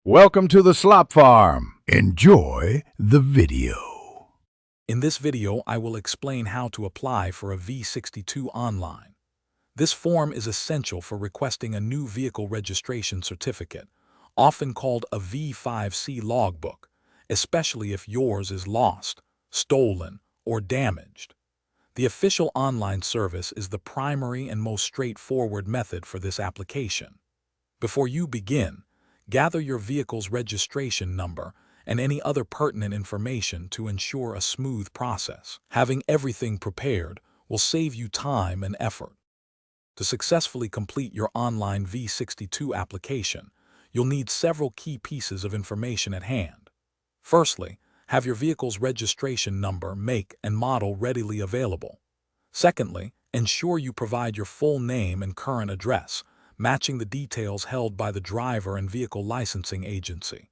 Welcome to the Slop Farm. Enjoy the video. In this video, I will explain how to apply for a V62 online. This form is essential for requesting a new vehicle registration certificate, often called a V5C logbook, especially if yours is lost, stolen, or damaged. The official online service is the primary and most straightforward method for this application. Before you begin, gather your vehicle's registration number and any other pertinent information to ensure a smooth process. Having everything prepared will save you time and effort. To successfully complete your online V62 application, you'll need several key pieces of information at hand. Firstly, have your vehicle's registration number, make, and model readily available. Secondly, ensure you provide your full name and current address, matching the details held by the driver and vehicle licensing agency.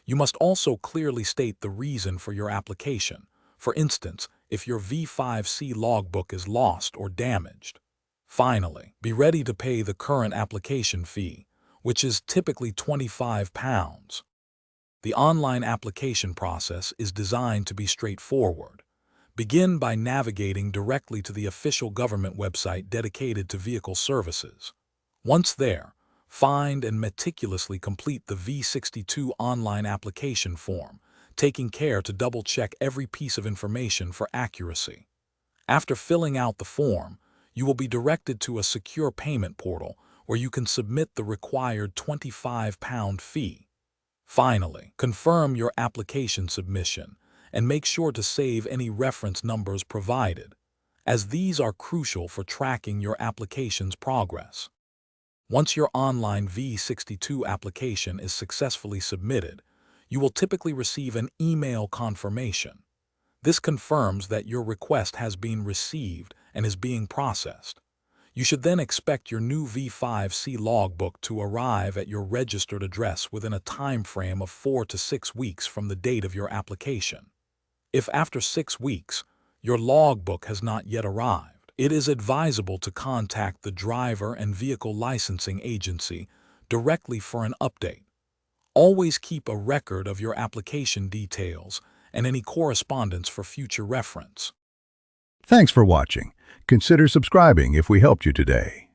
You must also clearly state the reason for your application, for instance, if your V5C logbook is lost or damaged. Finally, be ready to pay the current application fee, which is typically £25. The online application process is designed to be straightforward. Begin by navigating directly to the official government website dedicated to vehicle services. Once there, find and meticulously complete the V62 online application form, taking care to double-check every piece of information for accuracy. After filling out the form, you will be directed to a secure payment portal where you can submit the required £25 fee. Finally, confirm your application submission and make sure to save any reference numbers provided, as these are crucial for tracking your application's progress. Once your online V62 application is successfully submitted, you will typically receive an email confirmation. This confirms that your request has been received and is being processed. You should then expect your new V5C logbook to arrive at your registered address within a time frame of 4 to 6 weeks from the date of your application. If after 6 weeks, your logbook has not yet arrived, it is advisable to contact the driver and vehicle licensing agency directly for an update. Always keep a record of your application details and any correspondence for future reference. Thanks for watching. Consider subscribing if we helped you today.